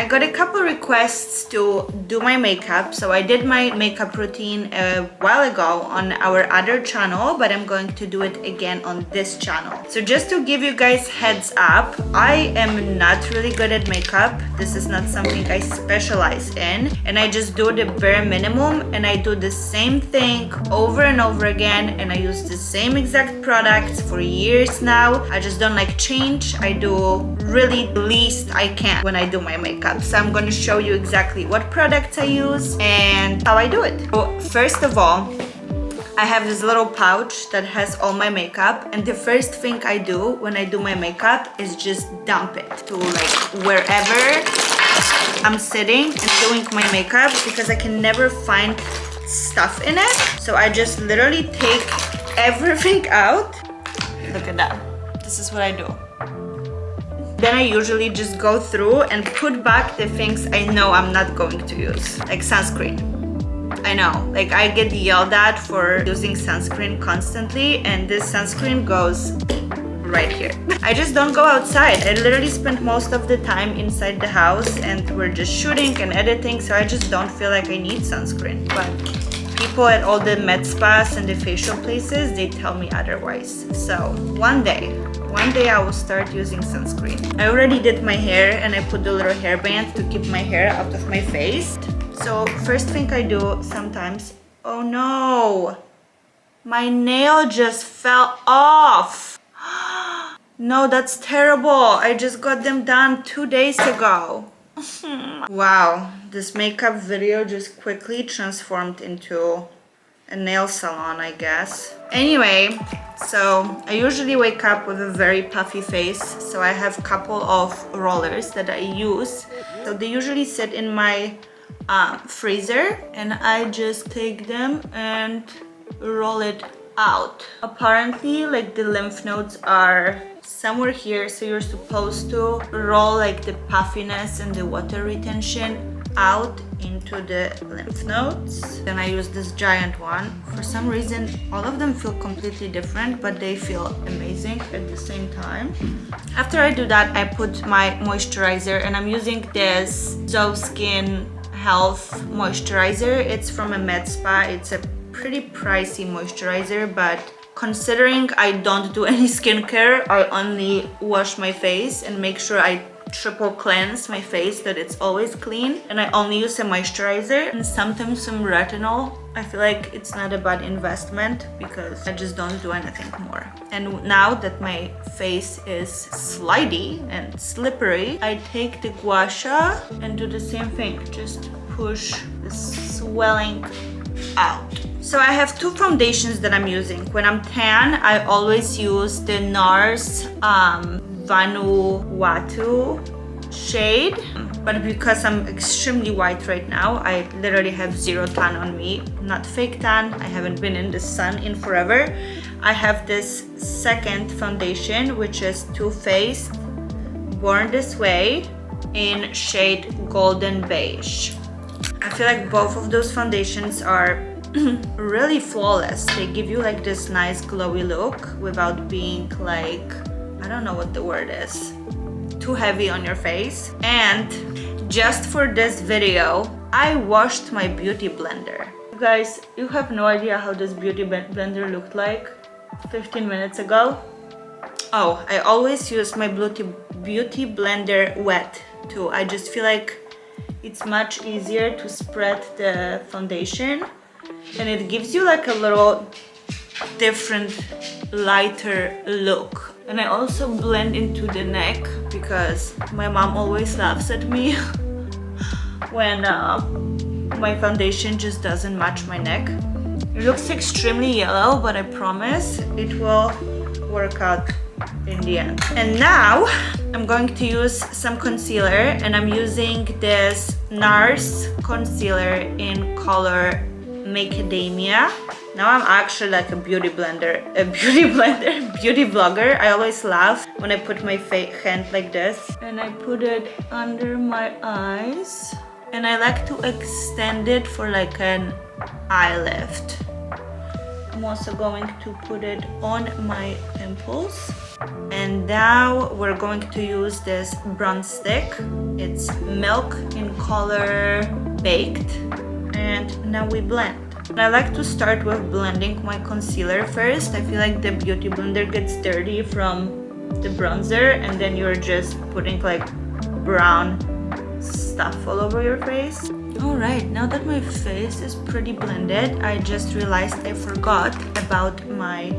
I got a couple requests to do my makeup, so I did my makeup routine a while ago on our other channel, but I'm going to do it again on this channel. So just to give you guys heads up, I am not really good at makeup. This is not something I specialize in, and I just do the bare minimum, and I do the same thing over and over again, and I use the same exact products for years now. I just don't like change. I do really the least I can when I do my makeup. So I'm going to show you exactly what products I use and how I do it. So first of all, I have this little pouch that has all my makeup, and the first thing I do when I do my makeup is just dump it to like wherever I'm sitting and doing my makeup, because I can never find stuff in it. So I just literally take everything out. Look at that. This is what I do. Then I usually just go through and put back the things I know I'm not going to use, like sunscreen. I know, like I get yelled at for using sunscreen constantly, and this sunscreen goes right here. I just don't go outside. I literally spend most of the time inside the house, and we're just shooting and editing, so I just don't feel like I need sunscreen. But people at all the med spas and the facial places, they tell me otherwise. So one day I will start using sunscreen. I already did my hair, and I put the little hairband to keep my hair out of my face. So first thing I do sometimes, oh no, my nail just fell off. No, that's terrible. I just got them done 2 days ago. Wow, this makeup video just quickly transformed into a nail salon, I guess. Anyway, so I usually wake up with a very puffy face, so I have a couple of rollers that I use. So they usually sit in my freezer, and I just take them and roll it out. Apparently, like the lymph nodes are somewhere here, so you're supposed to roll like the puffiness and the water retention out into the lymph nodes. Then I use this giant one. For some reason, all of them feel completely different, but they feel amazing at the same time. After I do that, I put my moisturizer, and I'm using this Zoe Skin Health moisturizer. It's from a med spa. It's a pretty pricey moisturizer, but considering I don't do any skincare, I only wash my face and make sure I triple cleanse my face, that it's always clean, and I only use a moisturizer and sometimes some retinol. I feel like it's not a bad investment because I just don't do anything more. And now that my face is slidey and slippery, I take the gua sha and do the same thing, just push the swelling out. So I have two foundations that I'm using. When I'm tan, I always use the NARS Vanuatu shade, but because I'm extremely white right now, I literally have zero tan on me. Not fake tan, I haven't been in the sun in forever. I have this second foundation, which is Too Faced Born This Way in shade Golden Beige. I feel like both of those foundations are really flawless. They give you like this nice glowy look without being like, I don't know what the word is, too heavy on your face. And just for this video, I washed my beauty blender. You guys, you have no idea how this beauty blender looked like 15 minutes ago. Oh, I always use my beauty blender wet too. I just feel like it's much easier to spread the foundation, and it gives you like a little different, lighter look. And I also blend into the neck because my mom always laughs at me when my foundation just doesn't match my neck. It looks extremely yellow, but I promise it will work out in the end. And now I'm going to use some concealer, and I'm using this NARS concealer in color Macadamia. Now I'm actually like a beauty vlogger. I always laugh when I put my hand like this, and I put it under my eyes, and I like to extend it for like an eye lift. I'm also going to put it on my pimples. And now we're going to use this bronze stick. It's milk in color baked. And now we blend. And I like to start with blending my concealer first. I feel like the beauty blender gets dirty from the bronzer, and then you're just putting like brown stuff all over your face. Alright, now that my face is pretty blended, I just realized I forgot about my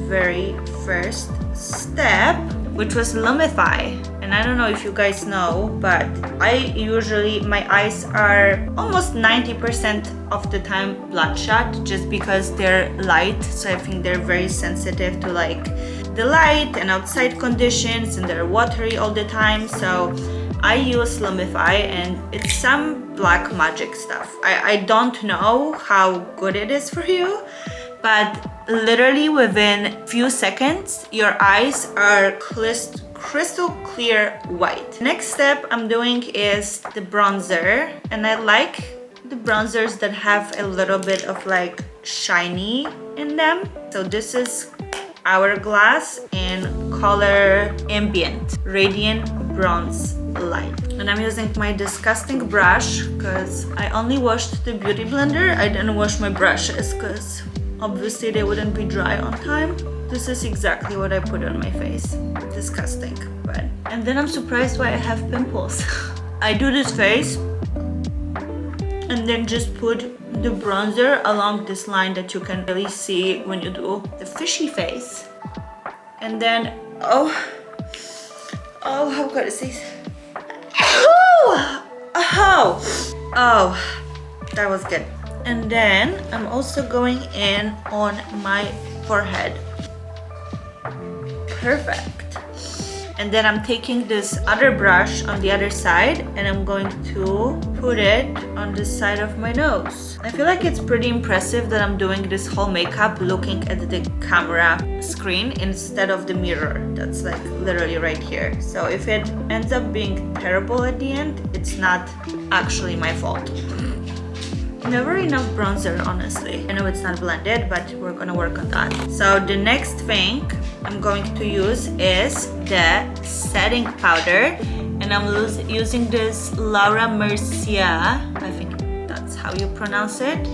very first step, which was Lumify. And I don't know if you guys know, but my eyes are almost 90% of the time bloodshot just because they're light. So I think they're very sensitive to like the light and outside conditions, and they're watery all the time. So I use Lumify, and it's some black magic stuff. I don't know how good it is for you, but literally within few seconds, your eyes are crystal clear white. Next step I'm doing is the bronzer, and I like the bronzers that have a little bit of like shiny in them. So this is Hourglass in color Ambient Radiant Bronze Light. And I'm using my disgusting brush because I only washed the beauty blender. I didn't wash my brushes because obviously they wouldn't be dry on time. This is exactly what I put on my face. Disgusting. But and then I'm surprised why I have pimples. I do this face and then just put the bronzer along this line that you can really see when you do the fishy face. And then, oh, how good is this? Oh, that was good. And then I'm also going in on my forehead. Perfect. And then I'm taking this other brush on the other side, and I'm going to put it on the side of my nose. I feel like it's pretty impressive that I'm doing this whole makeup looking at the camera screen instead of the mirror that's like literally right here. So if it ends up being terrible at the end, it's not actually my fault. Never enough bronzer, honestly. I know it's not blended, but we're gonna work on that. So the next thing I'm going to use is the setting powder, and I'm using this Laura Mercier, I think that's how you pronounce it,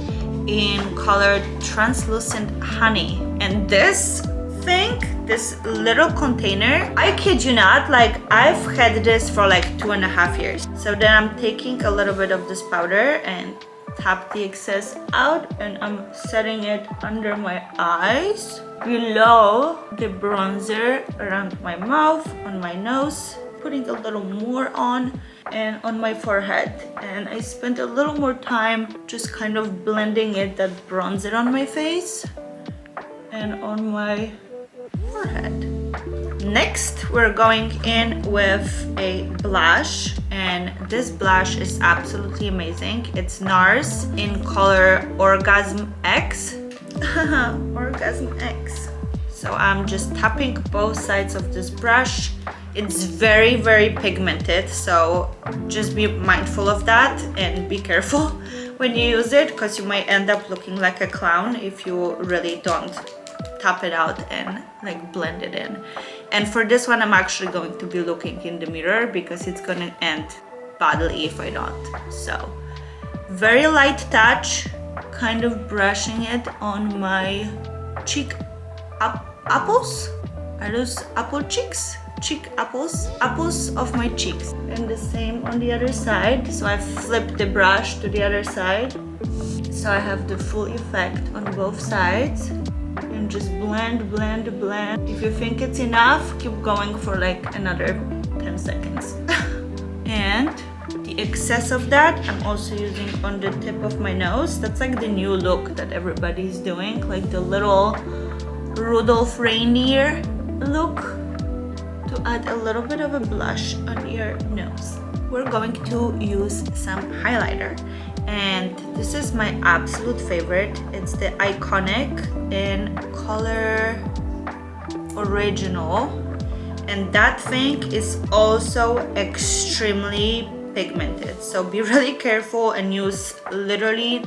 in color Translucent Honey. And this thing, this little container, I kid you not, like I've had this for like 2.5 years. So then I'm taking a little bit of this powder and tap the excess out, and I'm setting it under my eyes, below the bronzer, around my mouth, on my nose, putting a little more on, and on my forehead. And I spent a little more time just kind of blending that bronzer on my face and on my forehead. Next, we're going in with a blush, and this blush is absolutely amazing. It's NARS in color Orgasm X. Orgasm X. So I'm just tapping both sides of this brush. It's very, very pigmented, so just be mindful of that and be careful when you use it, because you might end up looking like a clown if you really don't tap it out and like blend it in. And for this one, I'm actually going to be looking in the mirror because it's gonna end badly if I don't. So very light touch, kind of brushing it on my cheek apples. Are those apple cheeks? Cheek apples of my cheeks. And the same on the other side. So I flipped the brush to the other side, so I have the full effect on both sides. And just blend, blend, blend. If you think it's enough, keep going for like another 10 seconds. And the excess of that I'm also using on the tip of my nose. That's like the new look that everybody's doing, like the little Rudolph reindeer look, to add a little bit of a blush on your nose. We're going to use some highlighter, and this is my absolute favorite. It's the Iconic in color Original, and that thing is also extremely pigmented, so be really careful and use literally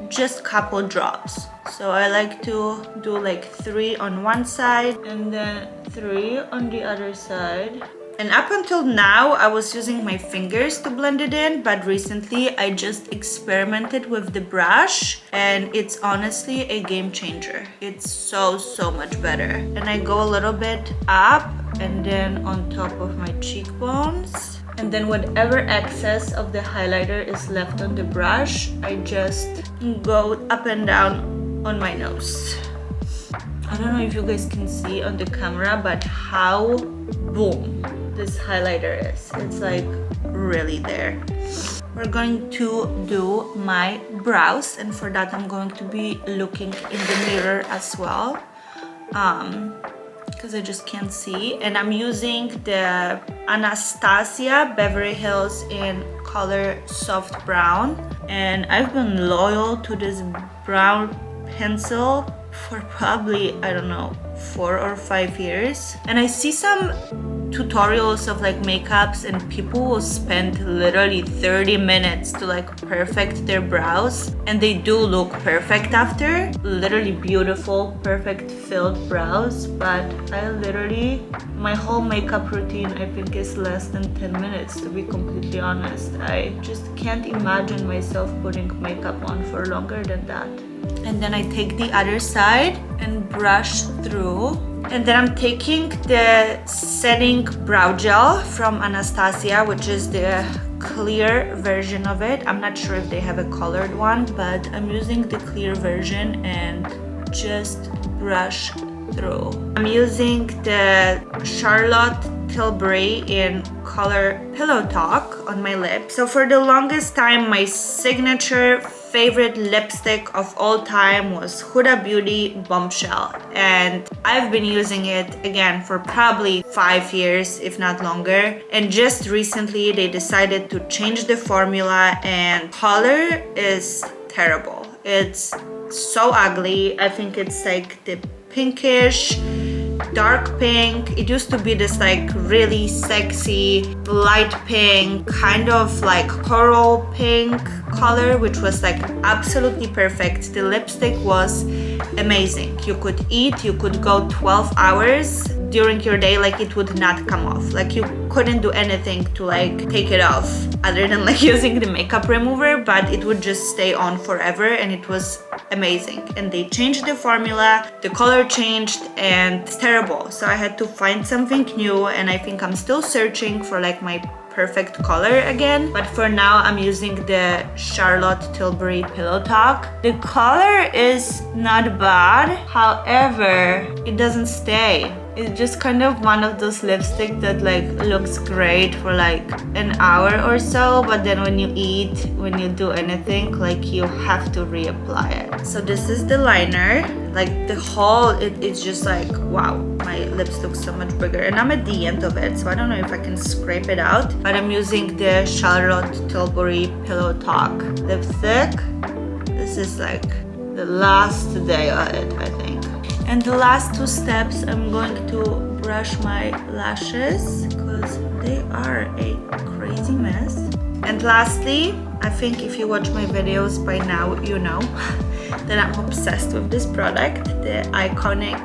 just couple drops. So I like to do like 3 on one side and then 3 on the other side. And up until now, I was using my fingers to blend it in, but recently I just experimented with the brush and it's honestly a game changer. It's so much better. And I go a little bit up and then on top of my cheekbones. And then whatever excess of the highlighter is left on the brush, I just go up and down on my nose. I don't know if you guys can see on the camera, but how boom this highlighter is. It's like really there. We're going to do my brows, and for that I'm going to be looking in the mirror as well, because I just can't see. And I'm using the Anastasia Beverly Hills in color soft brown, and I've been loyal to this brown pencil for probably, I don't know, 4 or 5 years. And I see some tutorials of like makeups and people will spend literally 30 minutes to like perfect their brows, and they do look perfect after. Literally beautiful, perfect filled brows. But I literally, my whole makeup routine I think is less than 10 minutes, to be completely honest. I just can't imagine myself putting makeup on for longer than that. And then I take the other side and brush through. And then I'm taking the setting brow gel from Anastasia, which is the clear version of it. I'm not sure if they have a colored one, but I'm using the clear version and just brush through. I'm using the Charlotte Tilbury in color Pillow Talk on my lips. So for the longest time, my signature favorite lipstick of all time was Huda Beauty Bombshell, and I've been using it again for probably 5 years, if not longer. And just recently they decided to change the formula, and color is terrible. It's so ugly. I think it's like the pinkish dark pink. It used to be this like really sexy light pink, kind of like coral pink color, which was like absolutely perfect. The lipstick was amazing. You could eat, you could go 12 hours during your day, like it would not come off. Like you couldn't do anything to like take it off other than like using the makeup remover, but it would just stay on forever, and it was amazing. And they changed the formula, the color changed, and it's terrible. So I had to find something new, and I think I'm still searching for like my perfect color again. But for now I'm using the Charlotte Tilbury Pillow Talk. The color is not bad, however it doesn't stay. It's just kind of one of those lipsticks that like looks great for like an hour or so, but then when you eat, when you do anything, like you have to reapply it. So this is the liner. Like the whole, it's just like, wow, my lips look so much bigger, and I'm at the end of it, so I don't know if I can scrape it out, but I'm using the Charlotte Tilbury Pillow Talk lipstick. This is like the last day of it, I think. And the last 2 steps, I'm going to brush my lashes because they are a crazy mess. And lastly, I think if you watch my videos by now, you know that I'm obsessed with this product, the Iconic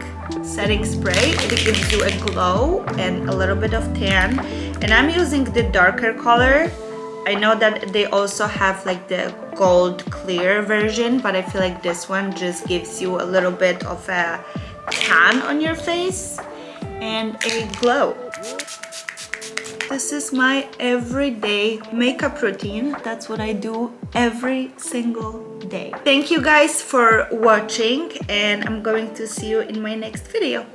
setting spray. It gives you a glow and a little bit of tan. And I'm using the darker color. I know that they also have like the gold clear version, but I feel like this one just gives you a little bit of a tan on your face and a glow. This is my everyday makeup routine. That's what I do every single day. Thank you guys for watching, and I'm going to see you in my next video.